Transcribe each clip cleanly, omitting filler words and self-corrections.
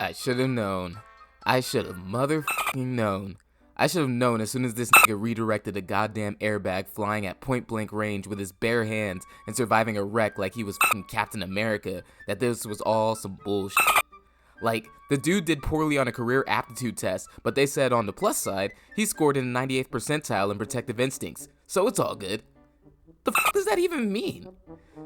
I should have known. I should have motherfucking known. I should have known as soon as this nigga redirected a goddamn airbag flying at point blank range with his bare hands and surviving a wreck like he was fucking Captain America that this was all some bullshit. Like, the dude did poorly on a career aptitude test, but they said on the plus side, he scored in the 98th percentile in protective instincts, so it's all good. The fuck does that even mean?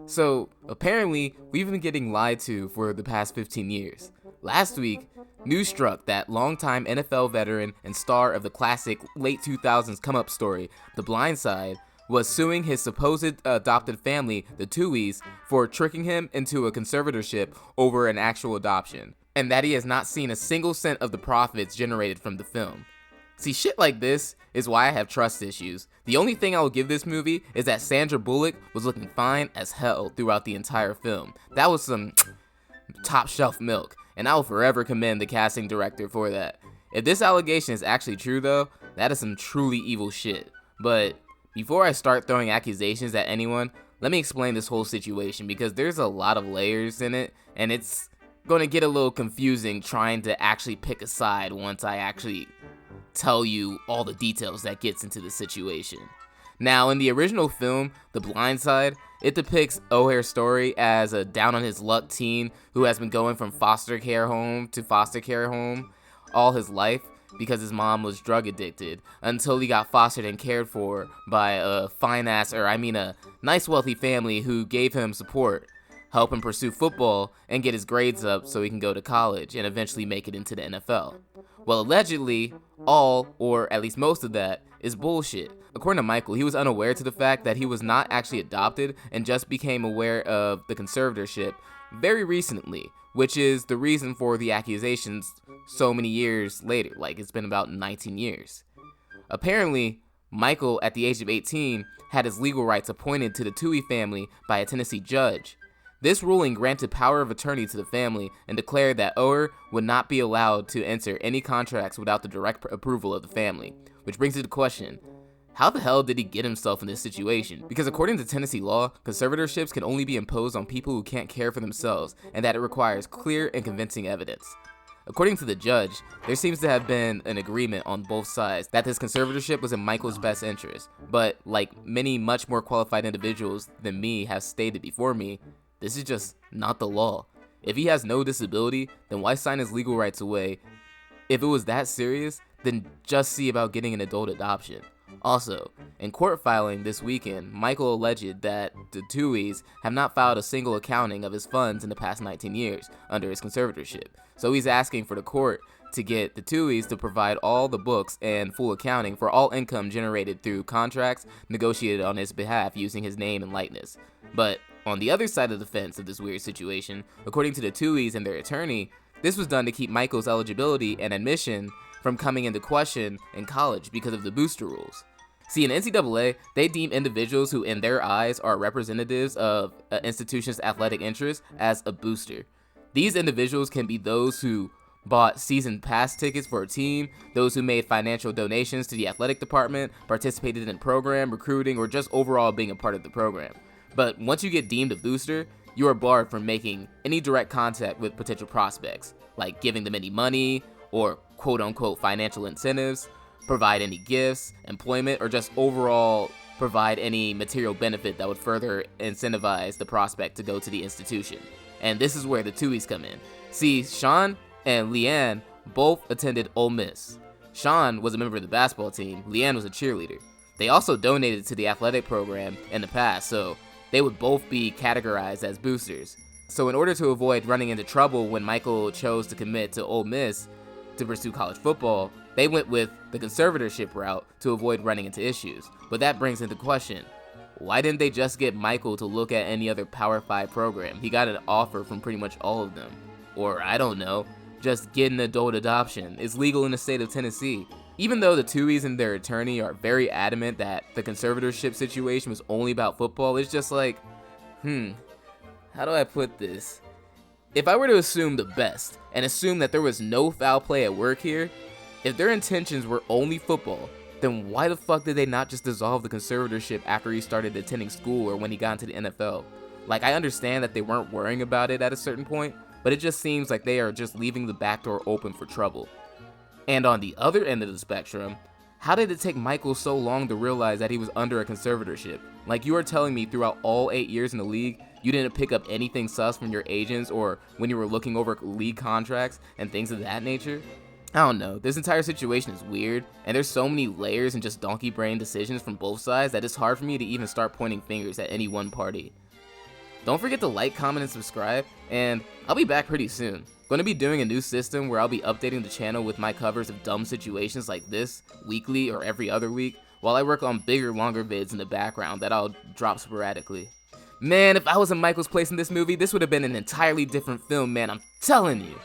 So, apparently, we've been getting lied to for the past 15 years. Last week, news struck that longtime NFL veteran and star of the classic late 2000s come-up story, The Blind Side, was suing his supposed adopted family, the Tuohys, for tricking him into a conservatorship over an actual adoption, and that he has not seen a single cent of the profits generated from the film. See, shit like this is why I have trust issues. The only thing I will give this movie is that Sandra Bullock was looking fine as hell throughout the entire film. That was some top shelf milk, and I will forever commend the casting director for that. If this allegation is actually true though, that is some truly evil shit. But before I start throwing accusations at anyone, let me explain this whole situation because there's a lot of layers in it, and it's gonna get a little confusing trying to actually pick a side once I actually tell you all the details that gets into the situation. Now, in the original film, The Blind Side, it depicts Oher's story as a down-on-his-luck teen who has been going from foster care home to foster care home all his life because his mom was drug addicted until he got fostered and cared for by a a nice wealthy family who gave him support, help him pursue football, and get his grades up so he can go to college and eventually make it into the NFL. Well, allegedly, all, or at least most of that, is bullshit. According to Michael, he was unaware to the fact that he was not actually adopted and just became aware of the conservatorship very recently, which is the reason for the accusations so many years later, like it's been about 19 years. Apparently, Michael, at the age of 18, had his legal rights appointed to the Tuohy family by a Tennessee judge. This ruling granted power of attorney to the family and declared that Oher would not be allowed to enter any contracts without the direct approval of the family, which brings into question, how the hell did he get himself in this situation? Because according to Tennessee law, conservatorships can only be imposed on people who can't care for themselves, and that it requires clear and convincing evidence. According to the judge, there seems to have been an agreement on both sides that this conservatorship was in Michael's best interest, but like many much more qualified individuals than me have stated before me, this is just not the law. If he has no disability, then why sign his legal rights away? If it was that serious, then just see about getting an adult adoption. Also, in court filing this weekend, Michael alleged that the Tuohys have not filed a single accounting of his funds in the past 19 years under his conservatorship. So he's asking for the court to get the Tuohys to provide all the books and full accounting for all income generated through contracts negotiated on his behalf using his name and likeness. But on the other side of the fence of this weird situation, according to the Tuohys and their attorney, this was done to keep Michael's eligibility and admission from coming into question in college because of the booster rules. See, in NCAA, they deem individuals who in their eyes are representatives of an institution's athletic interests as a booster. These individuals can be those who bought season pass tickets for a team, those who made financial donations to the athletic department, participated in program, recruiting, or just overall being a part of the program. But once you get deemed a booster, you are barred from making any direct contact with potential prospects, like giving them any money or quote-unquote financial incentives, provide any gifts, employment, or just overall provide any material benefit that would further incentivize the prospect to go to the institution. And this is where the Tuohys come in. See, Sean and Leanne both attended Ole Miss. Sean was a member of the basketball team, Leanne was a cheerleader. They also donated to the athletic program in the past, so they would both be categorized as boosters. So in order to avoid running into trouble when Michael chose to commit to Ole Miss to pursue college football, they went with the conservatorship route to avoid running into issues. But that brings into question, why didn't they just get Michael to look at any other Power 5 program? He got an offer from pretty much all of them. Or I don't know, just get an adult adoption. It's legal in the state of Tennessee. Even though the Tuohys and their attorney are very adamant that the conservatorship situation was only about football, it's just like, how do I put this? If I were to assume the best, and assume that there was no foul play at work here, if their intentions were only football, then why the fuck did they not just dissolve the conservatorship after he started attending school or when he got into the NFL? Like, I understand that they weren't worrying about it at a certain point, but it just seems like they are just leaving the back door open for trouble. And on the other end of the spectrum, how did it take Michael so long to realize that he was under a conservatorship? Like, you are telling me throughout all 8 years in the league, you didn't pick up anything sus from your agents or when you were looking over league contracts and things of that nature? I don't know, this entire situation is weird, and there's so many layers and just donkey brain decisions from both sides that it's hard for me to even start pointing fingers at any one party. Don't forget to like, comment, and subscribe, and I'll be back pretty soon. Going to be doing a new system where I'll be updating the channel with my covers of dumb situations like this, weekly or every other week, while I work on bigger, longer vids in the background that I'll drop sporadically. Man, if I was in Michael's place in this movie, this would have been an entirely different film, man, I'm telling you.